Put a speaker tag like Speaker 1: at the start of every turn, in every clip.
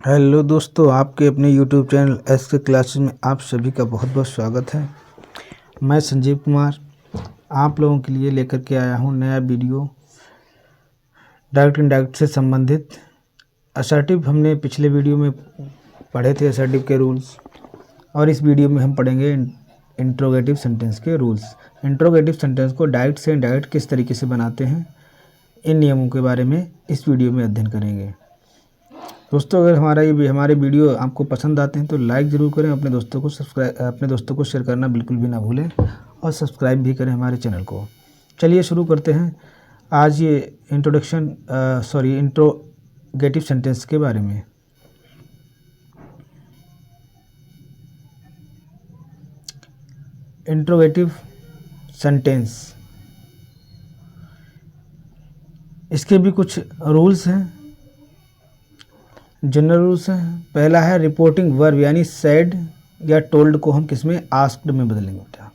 Speaker 1: Hello दोस्तों, आपके अपने यूट्यूब चैनल एस के क्लासेस में आप सभी का बहुत बहुत स्वागत है। मैं संजीव कुमार आप लोगों के लिए लेकर के आया हूं नया वीडियो डायरेक्ट इनडायरेक्ट से संबंधित। असर्टिव हमने पिछले वीडियो में पढ़े थे, असर्टिव के रूल्स, और इस वीडियो में हम पढ़ेंगे इंट्रोगेटिव सेंटेंस के रूल्स। इंट्रोगेटिव सेंटेंस को डायरेक्ट से इनडायरेक्ट किस तरीके से बनाते हैं, इन नियमों के बारे में इस वीडियो में अध्ययन करेंगे। दोस्तों, अगर हमारे वीडियो आपको पसंद आते हैं तो लाइक ज़रूर करें, अपने दोस्तों को शेयर करना बिल्कुल भी ना भूलें और सब्सक्राइब भी करें हमारे चैनल को। चलिए शुरू करते हैं आज ये इंट्रोगेटिव सेंटेंस के बारे में। इंट्रोगेटिव सेंटेंस, इसके भी कुछ रूल्स हैं, जनरल रूल्स हैं। पहला है रिपोर्टिंग वर्ब, यानी सेड या टोल्ड को हम किस में, आस्क्ड में बदलेंगे बेटा।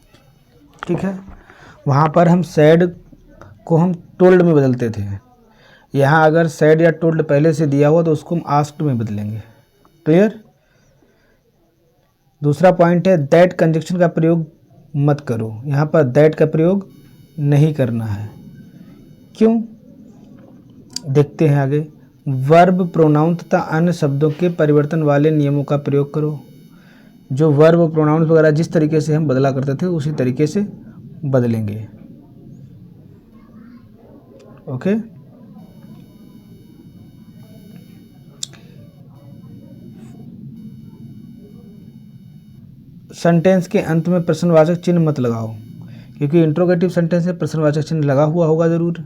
Speaker 1: ठीक है, वहाँ पर हम सेड को हम टोल्ड में बदलते थे। यहाँ अगर सेड या टोल्ड पहले से दिया हुआ तो उसको हम आस्क्ड में बदलेंगे। क्लियर। दूसरा पॉइंट है दैट कंजक्शन का प्रयोग मत करो। यहाँ पर दैट का प्रयोग नहीं करना है। क्यों, देखते हैं आगे। वर्ब, प्रोनाउन तथा अन्य शब्दों के परिवर्तन वाले नियमों का प्रयोग करो। जो वर्ब, प्रोनाउन वगैरह जिस तरीके से हम बदला करते थे उसी तरीके से बदलेंगे। ओके। सेंटेंस के अंत में प्रश्नवाचक चिन्ह मत लगाओ, क्योंकि इंट्रोगेटिव सेंटेंस में प्रश्नवाचक चिन्ह लगा हुआ होगा ज़रूर,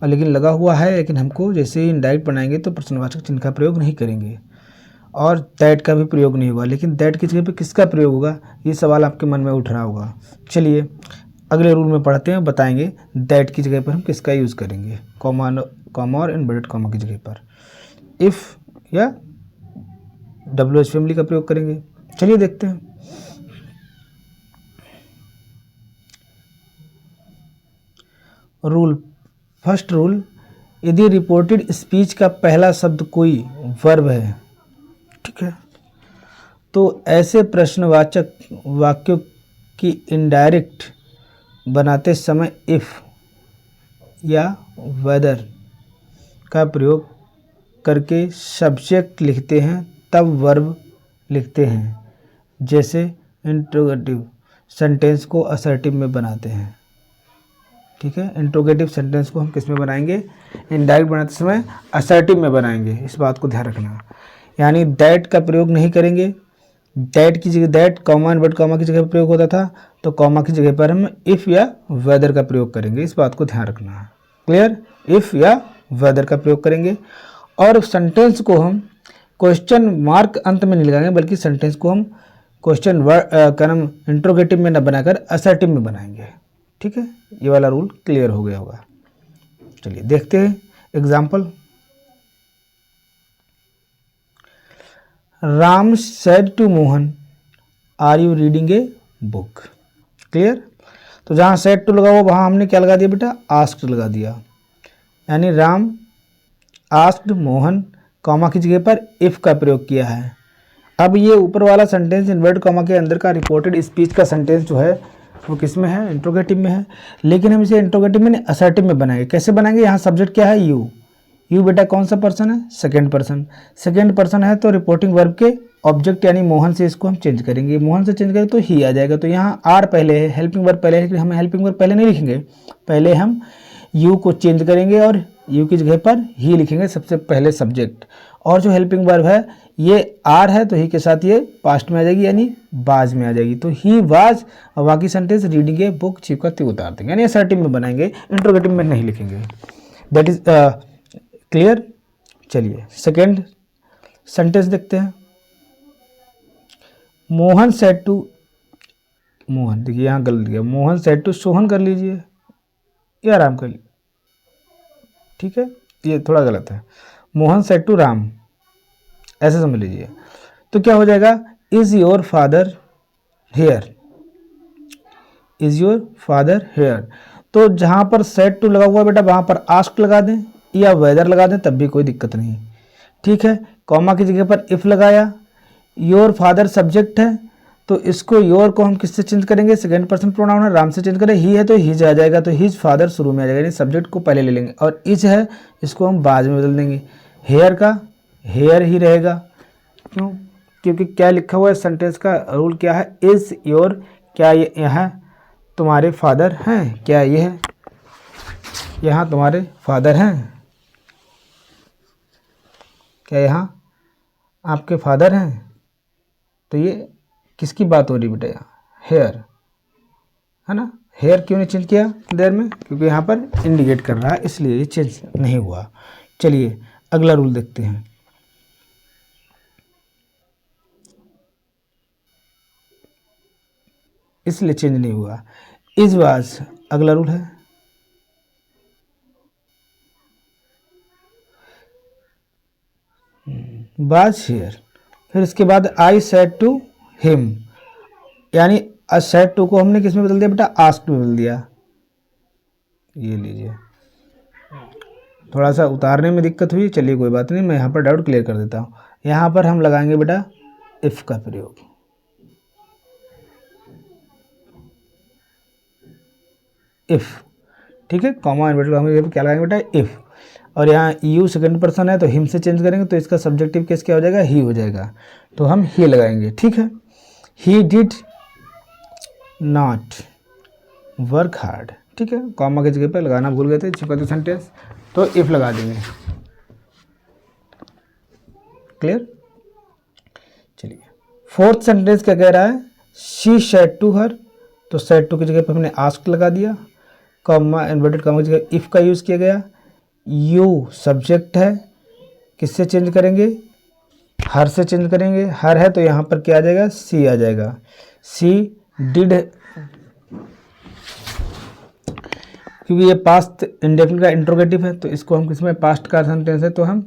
Speaker 1: लेकिन लगा हुआ है, लेकिन हमको जैसे ही इनडायरेक्ट बनाएंगे तो प्रश्नवाचक चिन्ह का प्रयोग नहीं करेंगे और दैट का भी प्रयोग नहीं होगा। लेकिन दैट की जगह पे किसका प्रयोग होगा, ये सवाल आपके मन में उठ रहा होगा। चलिए अगले रूल में पढ़ते हैं, बताएंगे दैट की जगह पर हम किसका यूज़ करेंगे, कॉमा और इनवर्टेड कॉमा की जगह पर इफ़ या WH फैमिली का प्रयोग करेंगे। चलिए देखते हैं। रूल, फर्स्ट रूल, यदि रिपोर्टेड स्पीच का पहला शब्द कोई वर्ब है, ठीक है, तो ऐसे प्रश्नवाचक वाक्यों की इनडायरेक्ट बनाते समय इफ़ या वेदर का प्रयोग करके सब्जेक्ट लिखते हैं, तब वर्ब लिखते हैं। जैसे इंट्रोगेटिव सेंटेंस को असर्टिव में बनाते हैं। ठीक है, इंट्रोगेटिव सेंटेंस को हम किस में बनाएंगे, इनडायरेक्ट बनाते समय असर्टिव में बनाएंगे। इस बात को ध्यान रखना। यानी दैट का प्रयोग नहीं करेंगे। दैट की जगह, दैट कॉमा इनवर्ट कॉमा की जगह पर प्रयोग होता था, तो कॉमा की जगह पर हम इफ़ या वेदर का प्रयोग करेंगे। इस बात को ध्यान रखना है। क्लियर। इफ़ या वेदर का प्रयोग करेंगे और सेंटेंस को हम क्वेश्चन मार्क अंत में नहीं लगाएंगे, बल्कि सेंटेंस को हम क्वेश्चन का नाम इंट्रोगेटिव में न बनाकर असर्टिव में बनाएंगे। ठीक है, ये वाला रूल क्लियर हो गया होगा। चलिए देखते हैं example. Ram said to Mohan, are you reading a book. Clear. तो जहाँ सेड टू लगा हुआ वहाँ हमने क्या लगा दिया बेटा, आस्क्ड लगा दिया। यानी राम आस्क्ड मोहन, कॉमा की जगह पर इफ़ का प्रयोग किया है। अब ये ऊपर वाला सेंटेंस इन्वर्टेड कॉमा के अंदर का रिपोर्टेड स्पीच का सेंटेंस जो है वो किस में है, इंट्रोगेटिव में है। लेकिन हम इसे इंट्रोगेटिव में नहीं असर्टिव में बनाएंगे। कैसे बनाएंगे, यहाँ सब्जेक्ट क्या है, यू। यू बेटा कौन सा पर्सन है, सेकंड पर्सन। सेकंड पर्सन है तो रिपोर्टिंग वर्ब के ऑब्जेक्ट यानी मोहन से इसको हम चेंज करेंगे। मोहन से चेंज करें तो ही आ जाएगा। तो यहाँ आर पहले है, हेल्पिंग वर्ब पहले है, लेकिन हम हेल्पिंग वर्ब पहले नहीं लिखेंगे। पहले हम यू को चेंज करेंगे और यू की जगह पर ही लिखेंगे सबसे पहले सब्जेक्ट। और जो हेल्पिंग वर्ब है ये आर है तो ही के साथ ये पास्ट में आ जाएगी, यानी बाज में आ जाएगी। तो ही वाज और बाकी sentence reading a book chief का ती उतार देंगे, यानी असर्टिव में बनाएंगे, इंट्रोगेटिव में नहीं लिखेंगे। That is clear. चलिए सेकेंड सेंटेंस देखते हैं। मोहन सेड टू, मोहन देखिए यहाँ गलत गया, मोहन सेड टू सोहन कर लीजिए, ये आराम कर लीजिए। ठीक है, ये थोड़ा गलत है। मोहन सेड टू राम, ऐसे समझ लीजिए। तो क्या हो जाएगा, is your father here, is your father here. तो जहाँ पर सेड टू लगा हुआ बेटा वहाँ पर आस्क लगा दें या वेदर लगा दें, तब भी कोई दिक्कत नहीं। ठीक है, कॉमा की जगह पर इफ़ लगाया, योर फादर सब्जेक्ट है तो इसको योर को हम किससे चेंज करेंगे, सेकंड पर्सन प्रोनाउन है, राम से चेंज करें, ही है तो हिज आ जाएगा, तो हिज फादर शुरू में आ जाएगा, यानी सब्जेक्ट को पहले ले लेंगे, और इज है इसको हम बाद में बदल देंगे, हेयर का हेयर ही रहेगा। क्यों? क्योंकि क्या लिखा हुआ है सेंटेंस का रूल क्या है, इज योर, क्या ये यहाँ तुम्हारे फादर हैं, क्या ये है यहाँ तुम्हारे फादर हैं, क्या यहाँ आपके फादर हैं, तो ये किसकी बात हो रही बेटा, यहाँ हेयर है ना। हेयर क्यों नहीं चेंज किया देर में, क्योंकि यहाँ पर इंडिकेट कर रहा है इसलिए ये चेंज नहीं हुआ। चलिए अगला रूल देखते हैं। इसलिए चेंज नहीं हुआ, इस वाज अगला रूल है। वाज हियर, फिर इसके बाद आई सेड टू हिम, यानी सेड टू को हमने किस में बदल दिया बेटा, आस्क्ड में बदल दिया। ये लीजिए, थोड़ा सा उतारने में दिक्कत हुई, चलिए कोई बात नहीं, मैं यहाँ पर डाउट क्लियर कर देता हूँ। यहाँ पर हम लगाएंगे बेटा इफ़ का प्रयोग, इफ़, ठीक है, कॉमा इन्वर्टेड कॉमा क्या लगाएंगे बेटा, इफ़, और यहाँ यू सेकंड पर्सन है तो हिम से चेंज करेंगे तो इसका सब्जेक्टिव केस क्या हो जाएगा, ही हो जाएगा, तो हम ही लगाएंगे, ठीक है। He did not work hard, ठीक है, कॉमा की जगह पर लगाना भूल गए थे, छिपाते सेंटेंस, तो इफ लगा देंगे, क्लियर। चलिए फोर्थ सेंटेंस क्या कह रहा है, शी सेड टू हर, तो सेड टू की जगह पर हमने आस्क्ड लगा दिया, कॉमा इन्वर्टेड कॉमा की जगह इफ का यूज किया गया, यू सब्जेक्ट है, किससे चेंज करेंगे, हर से चेंज करेंगे, हर है तो यहाँ पर क्या आ जाएगा, सी आ जाएगा, सी डिड, क्योंकि ये पास्ट इंडेफिनिट का इंट्रोगेटिव है तो इसको हम किसमें, पास्ट का सेंटेंस है तो हम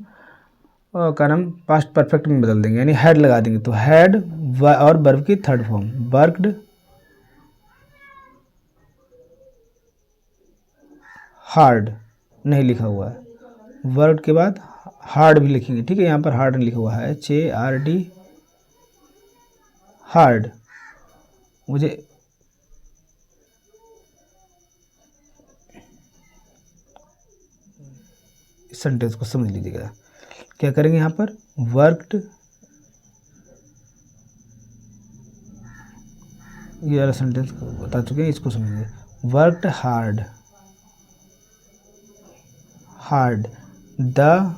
Speaker 1: का नाम पास्ट परफेक्ट में बदल देंगे, यानी हैड लगा देंगे, तो हैड और वर्ब की थर्ड फॉर्म, वर्कड हार्ड नहीं लिखा हुआ है, वर्ड के बाद हार्ड भी लिखेंगे, ठीक है, यहाँ पर हार्ड नहीं लिखा हुआ है, HARD हार्ड। मुझे इस सेंटेंस को समझ लीजिएगा, क्या करेंगे यहाँ पर, वर्कड, ये वाला सेंटेंस बता चुके हैं, इसको समझिए, worked hard, hard the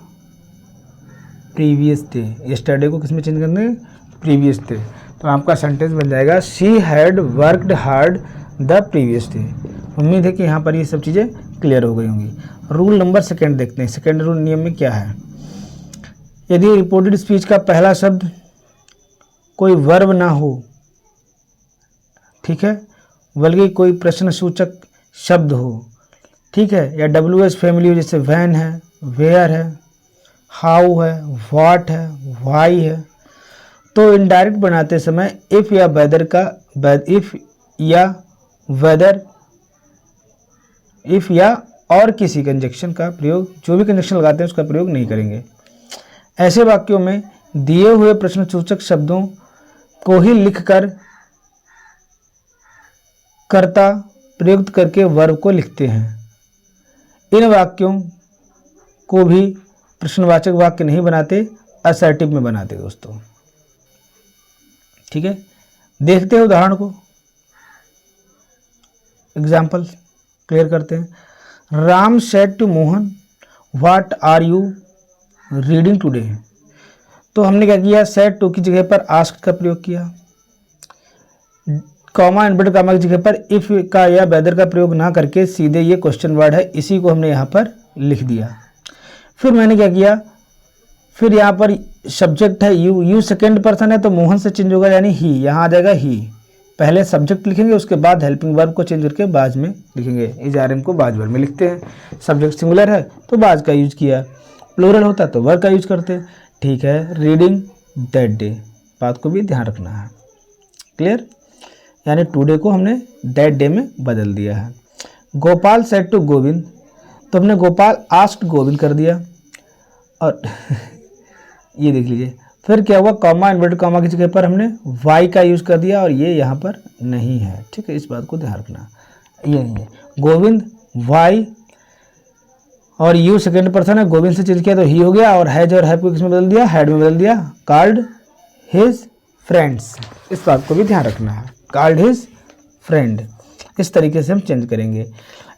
Speaker 1: previous day, yesterday को किसमें चेंज करना है, प्रीवियस डे, तो आपका सेंटेंस बन जाएगा she had worked hard the previous day. उम्मीद है कि यहाँ पर ये सब चीज़ें क्लियर हो गई होंगी। रूल नंबर सेकंड देखते हैं, सेकंड रूल नियम में क्या है, यदि रिपोर्टेड स्पीच का पहला शब्द कोई वर्ब ना हो, ठीक है, बल्कि कोई प्रश्न सूचक शब्द हो, ठीक है, या WH फैमिली हो, जैसे वैन है, वेयर है, हाउ है, व्हाट है, वाई है, तो इनडायरेक्ट बनाते समय इफ़ या वेदर का, इफ़ या वेदर, इफ़ या और किसी कंजक्शन का प्रयोग, जो भी कंजक्शन लगाते हैं उसका प्रयोग नहीं करेंगे। ऐसे वाक्यों में दिए हुए प्रश्नसूचक शब्दों को ही लिखकर कर्ता प्रयुक्त करके वर्ब को लिखते हैं। इन वाक्यों को भी प्रश्नवाचक वाक्य नहीं बनाते, असर्टिव में बनाते दोस्तों, ठीक है। देखते हैं उदाहरण को, एग्जाम्पल क्लियर करते हैं। Ram said to Mohan what are you reading today, तो हमने क्या किया, सेड टू की जगह पर आस्क्ड का प्रयोग किया, कॉमा इन्वर्टेड कॉमा की जगह पर इफ का या वेदर का प्रयोग ना करके सीधे ये क्वेश्चन वर्ड है इसी को हमने यहाँ पर लिख दिया। फिर मैंने क्या किया, फिर यहाँ पर सब्जेक्ट है यू, यू सेकेंड पर्सन है तो मोहन से चेंज होगा, यानी ही, यहाँ आ जाएगा ही, पहले सब्जेक्ट लिखेंगे उसके बाद हेल्पिंग वर्ब को चेंज करके बाज में लिखेंगे, इज आर एम को बाज वर्ब में लिखते हैं। सब्जेक्ट सिंगुलर है तो बाज का यूज किया, प्लूरल होता तो वर्ब का यूज करते, ठीक है। रीडिंग दैट डे, बात को भी ध्यान रखना है, क्लियर, यानी टुडे को हमने दैट डे में बदल दिया है। गोपाल सेड टू गोविंद, तो हमने गोपाल आस्क्ड गोविंद कर दिया, और ये देख लीजिए। फिर क्या हुआ, कॉमा इन्वर्टेड कॉमा की जगह पर हमने वाई का यूज़ कर दिया और ये यहाँ पर नहीं है, ठीक है, इस बात को ध्यान रखना। ये नहीं है, गोविंद वाई और यू सेकेंड पर्सन है, गोविंद से चेंज किया तो ही हो गया, और हैज और हैव को किसमें बदल दिया, हैड में बदल दिया, कॉल्ड हिज फ्रेंड्स, इस बात को भी ध्यान रखना है, कॉल्ड हिज फ्रेंड, इस तरीके से हम चेंज करेंगे।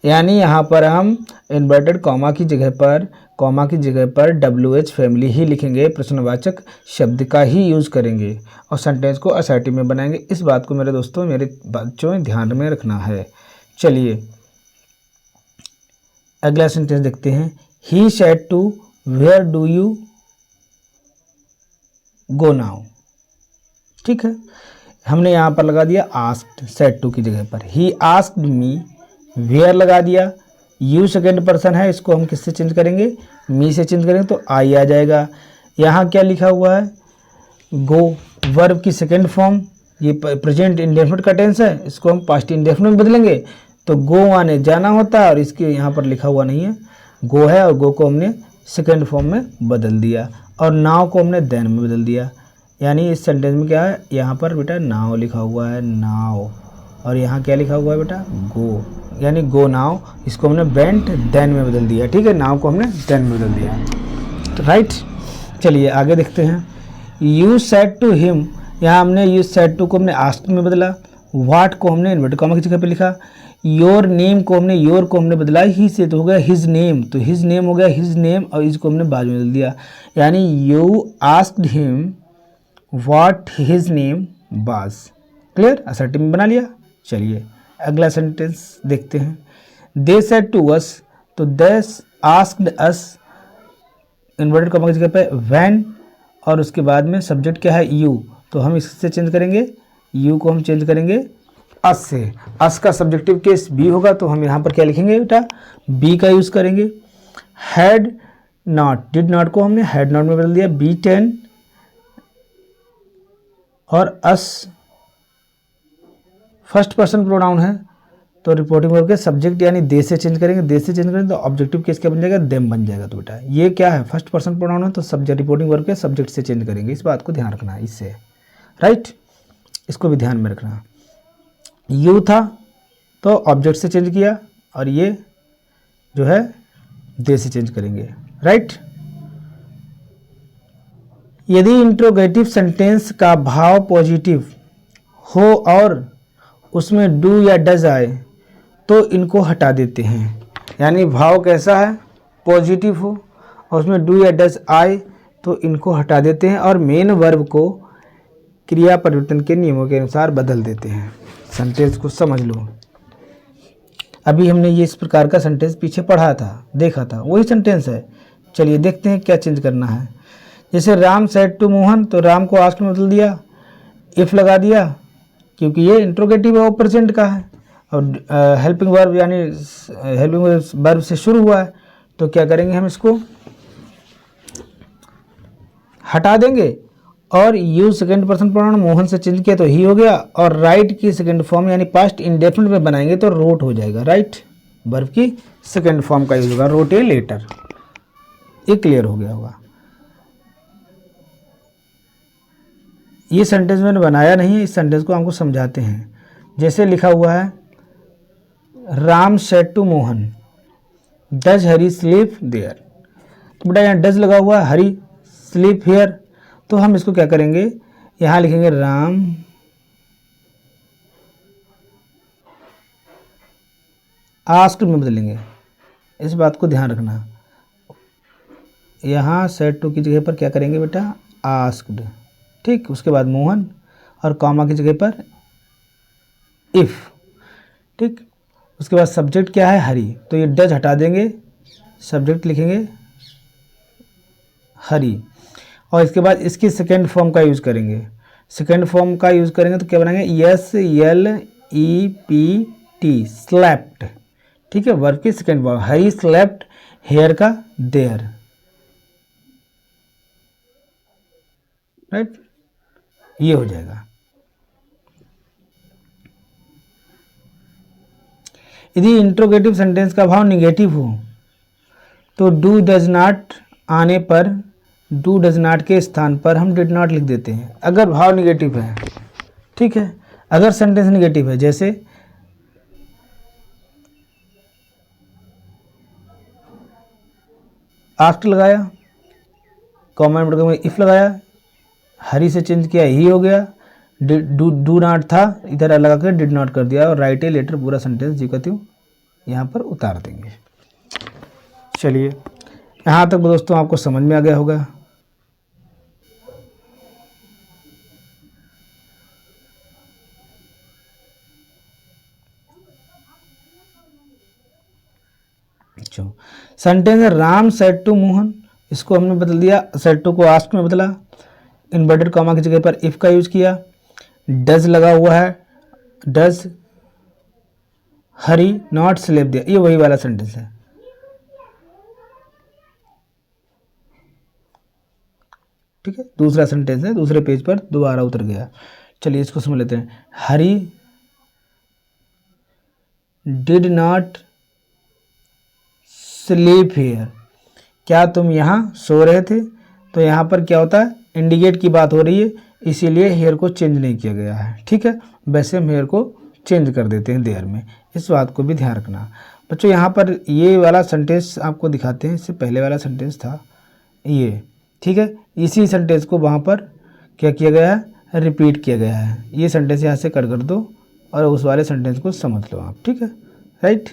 Speaker 1: यानी यहाँ पर हम इन्वर्टेड कॉमा की जगह पर WH फैमिली ही लिखेंगे, प्रश्नवाचक शब्द का ही यूज़ करेंगे और सेंटेंस को असर्टिव में बनाएंगे। इस बात को मेरे दोस्तों, मेरे बच्चों ध्यान में रखना है। चलिए अगला सेंटेंस देखते हैं। He said to where do you go now, ठीक है, हमने यहाँ पर लगा दिया आस्क्ड, सेड टू की जगह पर ही आस्क्ड मी, वेयर लगा दिया, यू सेकेंड पर्सन है, इसको हम किससे चेंज करेंगे, मी से चेंज करेंगे तो आई आ जाएगा। यहाँ क्या लिखा हुआ है, गो वर्ब की सेकेंड फॉर्म, ये प्रेजेंट इंडेफिनिट का टेंस है, इसको हम पास्ट इंडेफिनिट में बदलेंगे तो गो आने जाना होता है, और इसके यहाँ पर लिखा हुआ नहीं है, गो है और गो को हमने सेकेंड फॉर्म में बदल दिया, और नाव को हमने देन में बदल दिया। यानी इस सेंटेंस में क्या है, यहाँ पर बेटा नाव लिखा हुआ है, नाव, और यहाँ क्या लिखा हुआ है बेटा, गो, यानी गो नाव, इसको हमने वेंट देन में बदल दिया, ठीक है, नाव को हमने देन में बदल दिया, राइट। चलिए आगे देखते हैं। यू सेड टू हिम, यहाँ हमने यू सेड टू को हमने आस्क्ड में बदला, व्हाट को हमने इन्वर्टेड कॉमा की जगह पे लिखा, योर नेम को हमने योर को हमने बदला ही से, तो हो गया हिज नेम, तो हिज नेम हो गया हिज नेम, और इसको हमने बाद में बदल दिया, यानी you asked him what his name was, clear, assertive में बना लिया। चलिए अगला सेंटेंस देखते हैं। दे सेड टू अस, तो they asked us, inverted comma की जगह पे व्हेन, और उसके बाद में सब्जेक्ट क्या है, यू, तो हम इससे चेंज करेंगे, यू को हम चेंज करेंगे अस से, अस का सब्जेक्टिव केस बी होगा, तो हम यहाँ पर क्या लिखेंगे बेटा, बी का यूज़ करेंगे। हैड नॉट, डिड नॉट को हमने हैड नॉट में बदल दिया, B10, और अस फर्स्ट पर्सन प्रोनाउन है, तो रिपोर्टिंग वर्ब के सब्जेक्ट यानी दे से चेंज करेंगे, दे से चेंज करेंगे तो ऑब्जेक्टिव केस क्या बन जाएगा, देम बन जाएगा। तो बेटा ये क्या है, फर्स्ट पर्सन प्रोनाउन है, तो सब्जेक्ट रिपोर्टिंग वर्ब के सब्जेक्ट से चेंज करेंगे, इस बात को ध्यान रखना है इससे, राइट, इसको भी ध्यान में रखना। यू था तो ऑब्जेक्ट से चेंज किया, और ये जो है दे से चेंज करेंगे, राइट। यदि इंट्रोगेटिव सेंटेंस का भाव पॉजिटिव हो और उसमें डू या डज आए तो इनको हटा देते हैं, यानी भाव कैसा है, पॉजिटिव हो और उसमें डू या डज आए तो इनको हटा देते हैं, और मेन वर्ब को क्रिया परिवर्तन के नियमों के अनुसार बदल देते हैं। सेंटेंस को समझ लो, अभी हमने ये इस प्रकार का सेंटेंस पीछे पढ़ा था, देखा था, वही सेंटेंस है। चलिए देखते हैं क्या चेंज करना है। जैसे राम सेड टू मोहन, तो राम को आस्क्ड में बदल दिया, इफ लगा दिया, क्योंकि ये इंट्रोगेटिव है, वो प्रेजेंट का है, और हेल्पिंग वर्ब यानी हेल्पिंग वर्ब से शुरू हुआ है, तो क्या करेंगे, हम इसको हटा देंगे, और you second person pronoun Mohan से चेंज किया तो ही हो गया, और राइट की सेकेंड फॉर्म यानी पास्ट इंडेफिनिट में बनाएंगे तो रोट हो जाएगा, राइट, वर्ब की सेकेंड फॉर्म का यूज होगा, रोट ए लेटर, ये क्लियर हो गया होगा। ये सेंटेंस मैंने बनाया नहीं है, इस सेंटेंस को हमको समझाते हैं। जैसे लिखा हुआ है, Ram said to Mohan does Hari sleep there, तो बेटा यहाँ डज लगा हुआ है, हरी स्लीप हियर, तो हम इसको क्या करेंगे, यहाँ लिखेंगे राम आस्क्ड में बदलेंगे, इस बात को ध्यान रखना। यहाँ सेड टू की जगह पर क्या करेंगे बेटा, आस्क्ड, ठीक, उसके बाद मोहन, और कॉमा की जगह पर इफ, ठीक, उसके बाद सब्जेक्ट क्या है, हरी, तो ये डज हटा देंगे, सब्जेक्ट लिखेंगे हरी, और इसके बाद इसकी सेकेंड फॉर्म का यूज़ करेंगे, सेकेंड फॉर्म का यूज़ करेंगे तो क्या बनाएंगे, SLEPT, स्लैप्ट, ठीक है, वर्ब की सेकेंड फॉर्म, हरी स्लैप्ट हेयर का देयर, राइट, ये हो जाएगा। यदि इंट्रोगेटिव सेंटेंस का भाव निगेटिव हो तो डू डज नॉट आने पर डू डज नॉट के स्थान पर हम डिड नॉट लिख देते हैं अगर भाव निगेटिव है, ठीक है। अगर सेंटेंस निगेटिव है, जैसे आफ्टर लगाया, कॉमा में इफ लगाया, हरी से चेंज किया, ही हो गया, डू नॉट था इधर लगा कर डिड नॉट कर दिया, और राइट ए लेटर पूरा सेंटेंस जी का त्यों यहाँ पर उतार देंगे। चलिए यहाँ तक दोस्तों आपको समझ में आ गया होगा। Sentence Ram said to Mohan, इसको हमने बदल दिया, सेड टू को आस्क में बदला, इन्वर्टेड कॉमा की जगह पर इफ का यूज किया, डज लगा हुआ है, डज हरी नॉट स्लेप दिया, ये वही वाला सेंटेंस है, ठीक है। दूसरा सेंटेंस है, दूसरे पेज पर दोबारा उतर गया। चलिए इसको समझ लेते हैं। हरी डिड नॉट स्लीप हियर, क्या तुम यहाँ सो रहे थे? तो यहाँ पर क्या होता है, इंडिकेट की बात हो रही है, इसीलिए हेयर को चेंज नहीं किया गया है, ठीक है। वैसे हम हेयर को चेंज कर देते हैं देयर में, इस बात को भी ध्यान रखना बच्चों। यहाँ पर ये वाला सेंटेंस आपको दिखाते हैं, इससे पहले वाला सेंटेंस था ये, ठीक है। इसी सेंटेंस को वहाँ पर क्या किया गया है, रिपीट किया गया है। ये सेंटेंस यहाँ से कट कर दो और उस वाले सेंटेंस को समझ लो आप, ठीक है, राइट।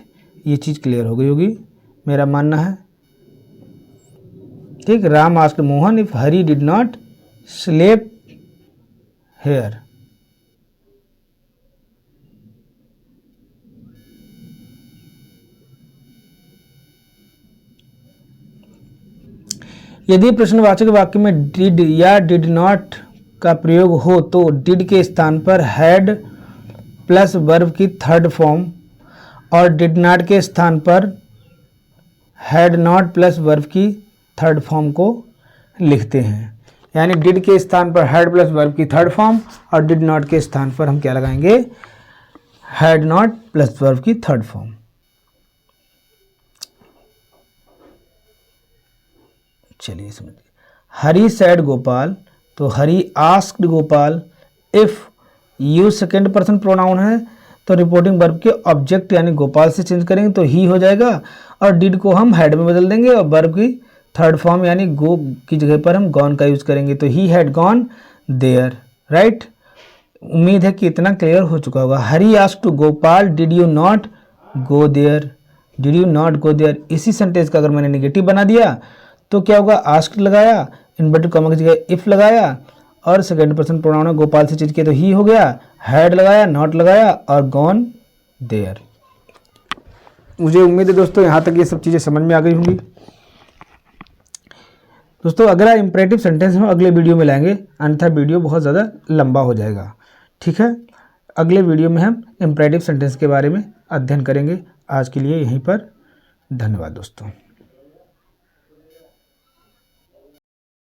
Speaker 1: ये चीज़ क्लियर हो गई होगी मेरा मानना है, ठीक। Ram asked Mohan if Hari did not slept here. यदि प्रश्नवाचक वाक्य में डिड या डिड नॉट का प्रयोग हो तो डिड के स्थान पर हैड प्लस वर्ब की थर्ड फॉर्म और डिड नॉट के स्थान पर हैड नॉट प्लस वर्ब की थर्ड फॉर्म को लिखते हैं। यानी डिड के स्थान पर हैड प्लस वर्ब की थर्ड फॉर्म और डिड नॉट के स्थान पर हम क्या लगाएंगे, हैड नॉट प्लस वर्ब की थर्ड फॉर्म। चलिए समझिए। हरी सैड गोपाल, तो Hari asked Gopal if you second person pronoun है तो रिपोर्टिंग वर्ब के ऑब्जेक्ट यानी गोपाल से चेंज करेंगे तो ही हो जाएगा, और डिड को हम हैड में बदल देंगे और वर्ब की थर्ड फॉर्म यानी गो की जगह पर हम गॉन का यूज करेंगे तो he had gone there, right. उम्मीद है कि इतना क्लियर हो चुका होगा। Hari asked to Gopal did you not go there, did you not go there. इसी सेंटेंस का अगर मैंने नेगेटिव बना दिया तो क्या होगा, आस्क्ड लगाया, इन्वर्टेड कॉमा की जगह इफ लगाया और सेकेंड पर्सन प्रोनाउन है गोपाल से चेंज किया तो ही हो गया, हैड लगाया, नॉट लगाया और गॉन देयर। मुझे उम्मीद है दोस्तों यहाँ तक ये सब चीज़ें समझ में आ गई होंगी। दोस्तों अगला इंपरेटिव सेंटेंस हम अगले वीडियो में लाएंगे, अन्यथा वीडियो बहुत ज़्यादा लंबा हो जाएगा, ठीक है। अगले वीडियो में हम इंपरेटिव सेंटेंस के बारे में अध्ययन करेंगे। आज के लिए यहीं पर धन्यवाद दोस्तों।